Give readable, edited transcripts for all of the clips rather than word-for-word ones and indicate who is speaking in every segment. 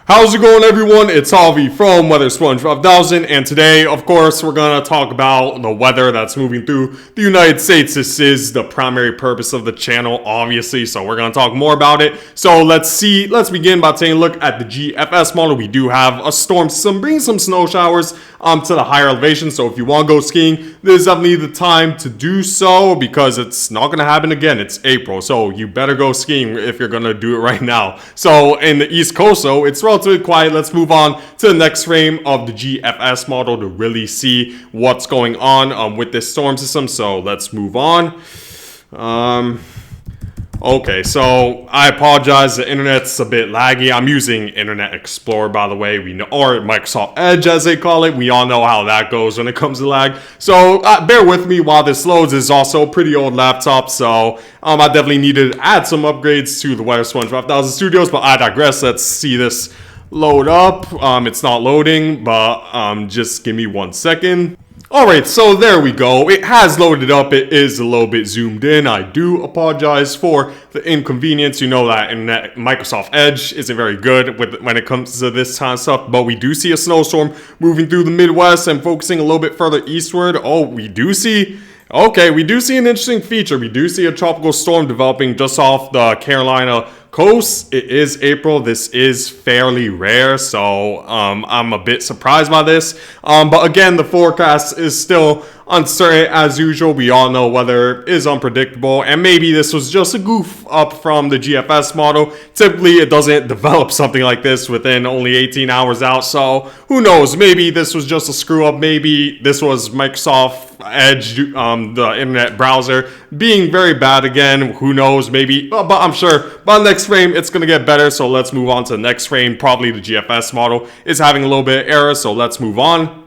Speaker 1: How's it going, everyone? It's Harvey from Weather Sponge 5000, and today, of course, we're going to talk about the weather that's moving through the United States. This is the primary purpose of the channel, obviously, so we're going to talk more about it. So let's begin by taking a look at the GFS model. We do have a storm system bringing some snow showers to the higher elevation, so if you want to go skiing, this is definitely the time to do so because it's not going to happen again. It's April, so you better go skiing if you're going to do it right now. So in the East Coast, though, it's relatively quiet. Let's move on to the next frame of the GFS model to really see what's going on with this storm system. So let's move on. Okay, so I apologize. The internet's a bit laggy. I'm using Internet Explorer, by the way. We know, or Microsoft Edge, as they call it. We all know how that goes when it comes to lag. So bear with me while this loads. This is also a pretty old laptop, so I definitely needed to add some upgrades to the Weather Sponge 5000 Studios. But I digress. Let's see this load up. It's not loading, but just give me 1 second. Alright, so there we go. It has loaded up. It is a little bit zoomed in. I do apologize for the inconvenience. You know that Microsoft Edge isn't very good when it comes to this kind of stuff, but we do see a snowstorm moving through the Midwest and focusing a little bit further eastward. We do see an interesting feature. We do see a tropical storm developing just off the Carolina coast. It is April. This is fairly rare, so I'm a bit surprised by this. But again, the forecast is still uncertain as usual. We all know weather is unpredictable, and maybe this was just a goof up from the GFS model. Typically, it doesn't develop something like this within only 18 hours out, so who knows? Maybe this was just a screw up. Maybe this was Microsoft Edge, the internet browser, being very bad again. Who knows? Maybe, but I'm sure by the next frame it's gonna get better. So let's move on to the next frame. Probably the GFS model is having a little bit of error, so let's move on.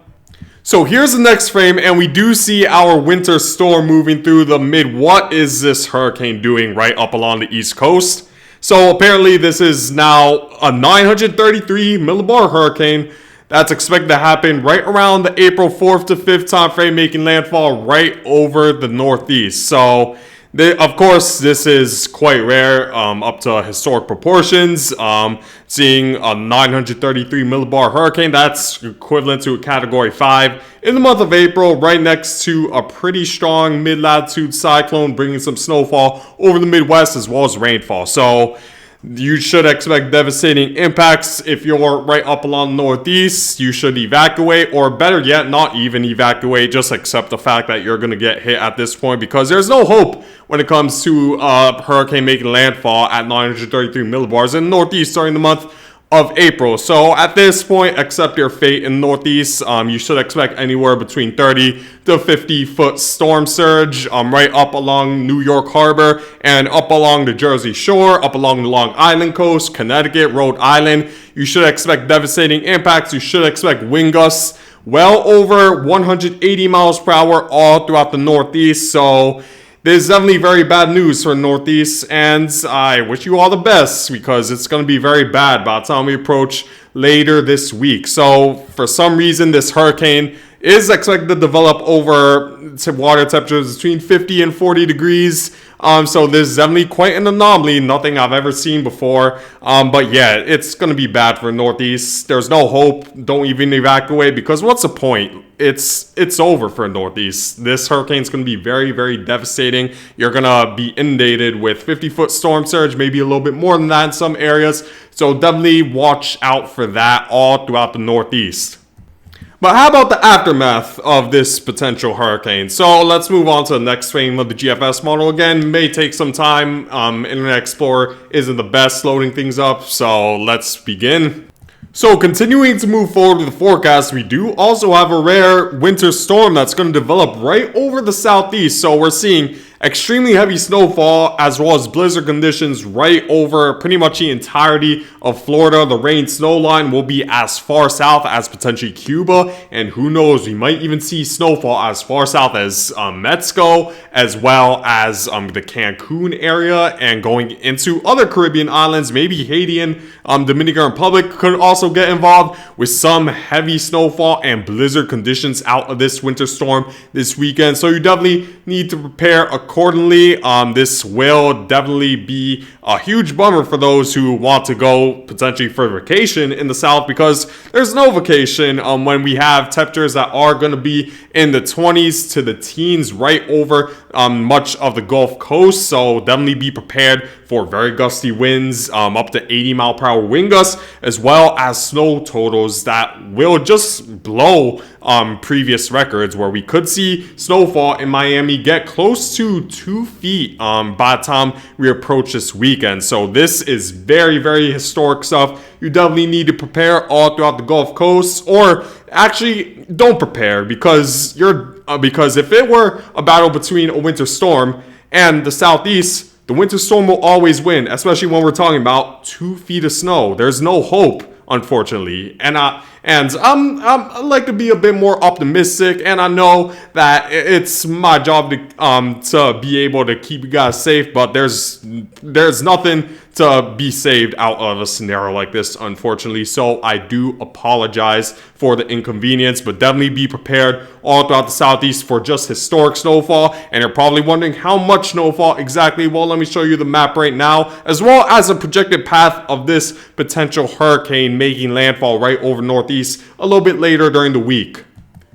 Speaker 1: So here's the next frame, and we do see our winter storm moving through the mid. What is this hurricane doing right up along the East Coast? So apparently this is now a 933 millibar hurricane that's expected to happen right around the April 4th to 5th time frame, making landfall right over the Northeast. So of course, this is quite rare, up to historic proportions. Seeing a 933 millibar hurricane, that's equivalent to a Category 5 in the month of April, right next to a pretty strong mid-latitude cyclone, bringing some snowfall over the Midwest as well as rainfall. So you should expect devastating impacts. If you're right up along the Northeast, you should evacuate, or better yet, not even evacuate. Just accept the fact that you're going to get hit at this point, because there's no hope when it comes to a hurricane making landfall at 933 millibars in the Northeast during the month of April. So at this point, accept your fate in the Northeast. You should expect anywhere between 30 to 50 foot storm surge right up along New York Harbor and up along the Jersey Shore, up along the Long Island coast, Connecticut, Rhode Island. You should expect devastating impacts. You should expect wind gusts well over 180 miles per hour all throughout the Northeast. So this is definitely very bad news for the Northeast, and I wish you all the best because it's going to be very bad by the time we approach later this week. So for some reason, this hurricane is expected to develop over water temperatures between 50 and 40 degrees. So this is definitely quite an anomaly, nothing I've ever seen before. But yeah, it's going to be bad for the Northeast. There's no hope. Don't even evacuate, because what's the point? It's over for the Northeast. This hurricane's going to be very, very devastating. You're going to be inundated with 50-foot storm surge, maybe a little bit more than that in some areas. So definitely watch out for that all throughout the Northeast. But how about the aftermath of this potential hurricane? So let's move on to the next frame of the GFS model. Again, may take some time. Internet Explorer isn't the best loading things up, so let's begin. So continuing to move forward with the forecast, we do also have a rare winter storm that's going to develop right over the Southeast. So we're seeing extremely heavy snowfall as well as blizzard conditions right over pretty much the entirety of Florida. The rain snow line will be as far south as potentially Cuba, and who knows, we might even see snowfall as far south as Mexico, as well as the Cancun area and going into other Caribbean islands. Maybe Haiti and Dominican Republic could also get involved with some heavy snowfall and blizzard conditions out of this winter storm this weekend. So you definitely need to prepare accordingly. This will definitely be a huge bummer for those who want to go potentially for vacation in the south, because there's no vacation when we have temperatures that are going to be in the 20s to the teens right over much of the Gulf Coast. So definitely be prepared for very gusty winds, up to 80-mile-per-hour wind gusts, as well as snow totals that will just blow previous records, where we could see snowfall in Miami get close to 2 feet by the time we approach this weekend. So this is very, very historic stuff. You definitely need to prepare all throughout the Gulf Coast, or actually don't prepare, because if it were a battle between a winter storm and the southeast, the winter storm will always win, especially when we're talking about 2 feet of snow. There's no hope, unfortunately. And I like to be a bit more optimistic, and I know that it's my job to be able to keep you guys safe, but there's nothing to be saved out of a scenario like this, unfortunately. So I do apologize for the inconvenience, but definitely be prepared all throughout the southeast for just historic snowfall. And you're probably wondering how much snowfall exactly. Well, let me show you the map right now, as well as a projected path of this potential hurricane making landfall right over northeast a little bit later during the week.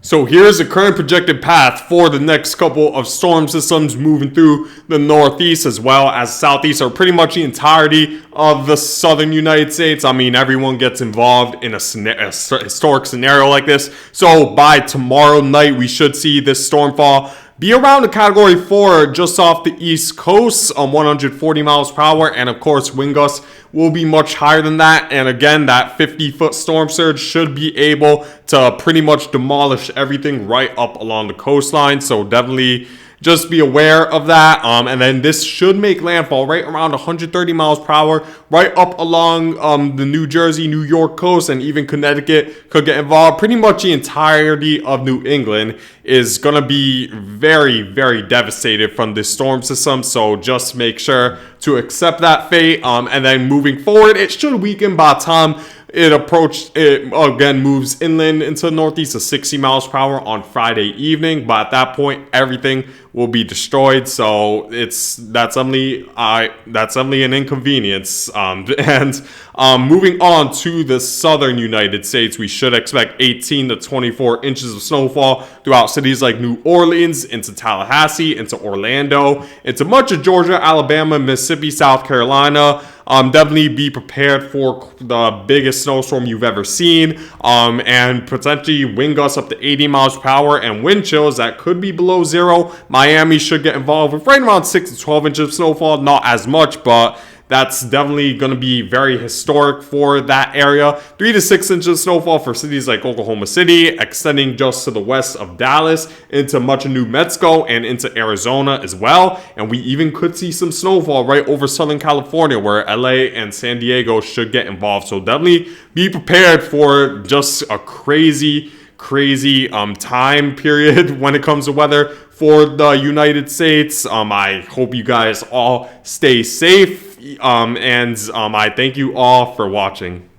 Speaker 1: So here's the current projected path for the next couple of storm systems moving through the northeast as well as southeast, or pretty much the entirety of the southern United States. I mean, everyone gets involved in a historic scenario like this. So by tomorrow night, we should see this stormfall be around a category 4 just off the east coast on 140 miles per hour. And of course, wind gusts will be much higher than that. And again, that 50-foot storm surge should be able to pretty much demolish everything right up along the coastline. So definitely just be aware of that. And then this should make landfall right around 130 miles per hour, right up along the New Jersey, New York coast, and even Connecticut could get involved. Pretty much the entirety of New England is going to be very, very devastated from this storm system. So just make sure to accept that fate. And then moving forward, it should weaken by the time it again moves inland into the northeast to 60 miles per hour on Friday evening. But at that point, everything will be destroyed. So that's only an inconvenience. Moving on to the southern United States, we should expect 18 to 24 inches of snowfall throughout cities like New Orleans, into Tallahassee, into Orlando, into much of Georgia, Alabama, Mississippi, South Carolina. Definitely be prepared for the biggest snowstorm you've ever seen, and potentially wind gusts up to 80 miles per hour and wind chills that could be below zero. Miami should get involved with right around 6 to 12 inches of snowfall, not as much, but that's definitely going to be very historic for that area. 3 to 6 inches of snowfall for cities like Oklahoma City, extending just to the west of Dallas, into much of New Mexico, and into Arizona as well. And we even could see some snowfall right over Southern California, where LA and San Diego should get involved. So definitely be prepared for just a crazy time period when it comes to weather for the United States. I hope you guys all stay safe, and I thank you all for watching.